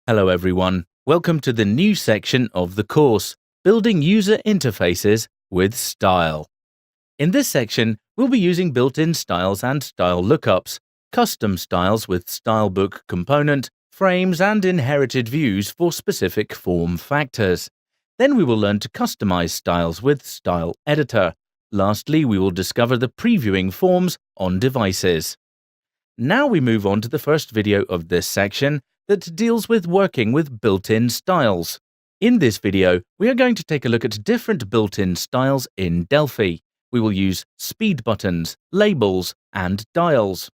Hello everyone, welcome to the new section of the course, Building User Interfaces with Style. In this section, we'll be using built-in styles and style lookups, custom styles with stylebook component, frames and inherited views for specific form factors. Then we will learn to customize styles with Style Editor. Lastly, we will discover the previewing forms on devices. Now we move on to the first video of this section that deals with working with built-in styles. In this video, we are going to take a look at different built-in styles in Delphi. We will use speed buttons, labels, and dials.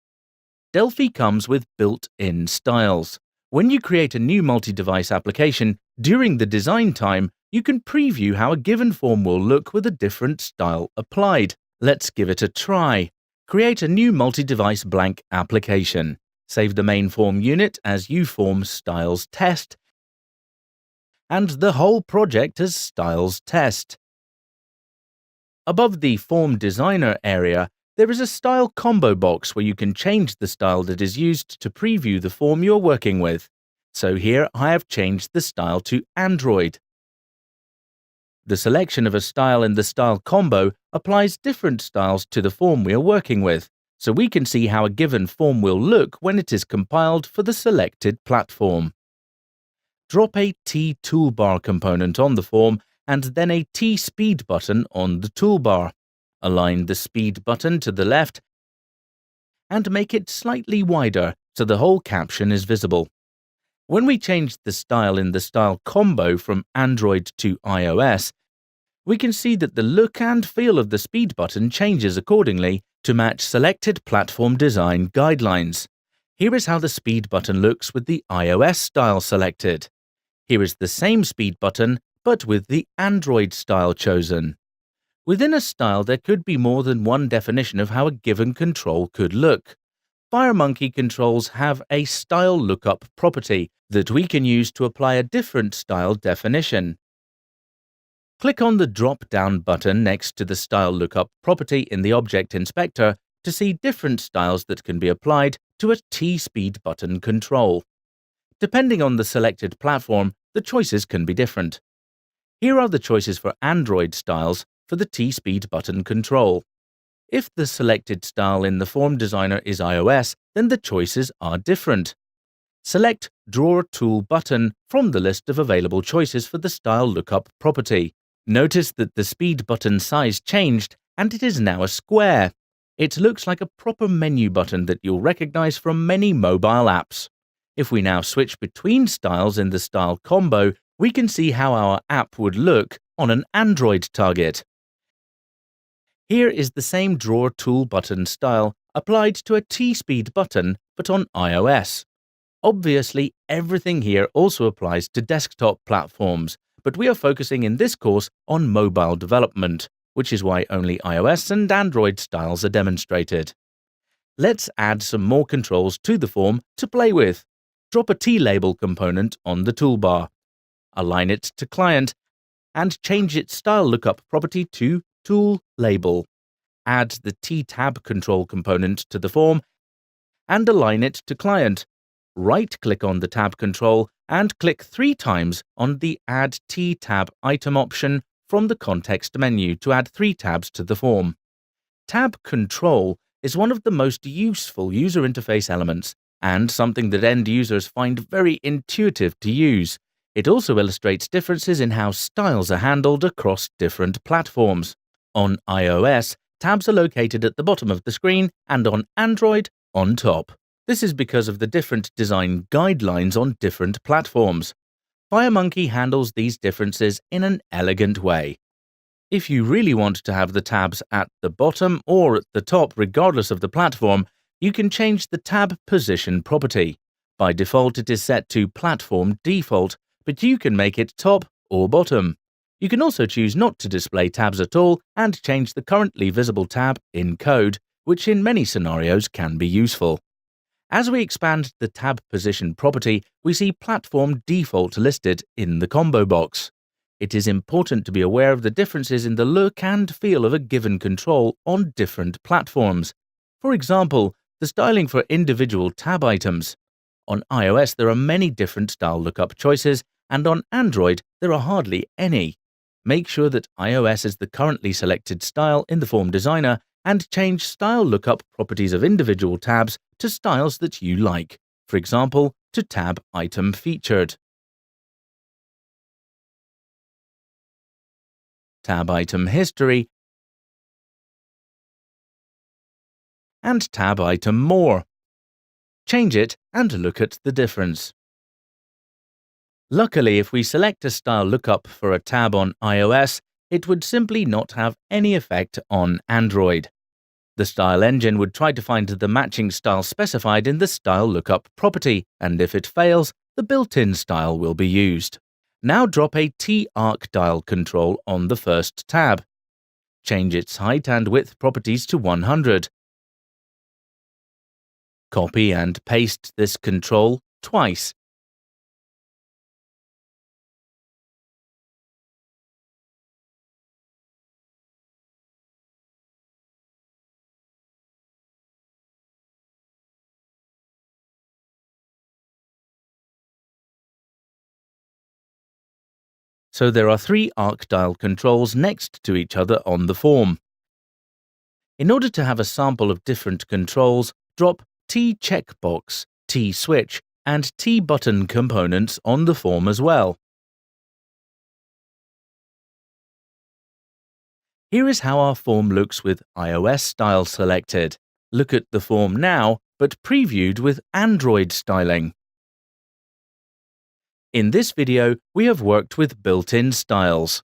Delphi comes with built-in styles. When you create a new multi-device application, during the design time, you can preview how a given form will look with a different style applied. Let's give it a try. Create a new multi-device blank application. Save the main form unit as uform styles test and the whole project as styles test. Above the form designer area, there is a style combo box where you can change the style that is used to preview the form you're working with. So here I have changed the style to Android. The selection of a style in the style combo applies different styles to the form we are working with, so we can see how a given form will look when it is compiled for the selected platform. Drop a T toolbar component on the form and then a T speed button on the toolbar. Align the speed button to the left and make it slightly wider so the whole caption is visible. When we change the style in the style combo from Android to iOS, we can see that the look and feel of the speed button changes accordingly to match selected platform design guidelines. Here is how the speed button looks with the iOS style selected. Here is the same speed button, but with the Android style chosen. Within a style, there could be more than one definition of how a given control could look. FireMonkey controls have a style lookup property that we can use to apply a different style definition. Click on the drop-down button next to the Style Lookup property in the Object Inspector to see different styles that can be applied to a T-speed button control. Depending on the selected platform, the choices can be different. Here are the choices for Android styles for the T-speed button control. If the selected style in the form designer is iOS, then the choices are different. Select Draw Tool button from the list of available choices for the Style Lookup property. Notice that the speed button size changed and it is now a square. It looks like a proper menu button that you'll recognize from many mobile apps. If we now switch between styles in the style combo, we can see how our app would look on an Android target. Here is the same Draw Tool button style applied to a T-speed button but on iOS. Obviously, everything here also applies to desktop platforms, but we are focusing in this course on mobile development, which is why only iOS and Android styles are demonstrated. Let's add some more controls to the form to play with. Drop a T-label component on the toolbar. Align it to Client and change its style lookup property to Tool Label. Add the T-tab control component to the form and align it to Client. Right-click on the tab control and click 3 times on the Add T-tab item option from the context menu to add 3 tabs to the form. Tab control is one of the most useful user interface elements and something that end users find very intuitive to use. It also illustrates differences in how styles are handled across different platforms. On iOS, tabs are located at the bottom of the screen and on Android, on top. This is because of the different design guidelines on different platforms. FireMonkey handles these differences in an elegant way. If you really want to have the tabs at the bottom or at the top regardless of the platform, you can change the tab position property. By default, it is set to Platform Default, but you can make it top or bottom. You can also choose not to display tabs at all and change the currently visible tab in code, which in many scenarios can be useful. As we expand the tab position property, we see Platform Default listed in the combo box. It is important to be aware of the differences in the look and feel of a given control on different platforms. For example, the styling for individual tab items. On iOS, there are many different style lookup choices, and on Android, there are hardly any. Make sure that iOS is the currently selected style in the Form Designer and change style lookup properties of individual tabs to styles that you like, for example, to tab item featured, tab item history, and tab item more. Change it and look at the difference. Luckily, if we select a style lookup for a tab on iOS, it would simply not have any effect on Android. The style engine would try to find the matching style specified in the style lookup property, and if it fails, the built-in style will be used. Now drop a T-arc dial control on the first tab. Change its height and width properties to 100. Copy and paste this control twice. So there are 3 arc dial controls next to each other on the form. In order to have a sample of different controls, drop T checkbox, T switch, and T button components on the form as well. Here is how our form looks with iOS style selected. Look at the form now, but previewed with Android styling. In this video, we have worked with built-in styles.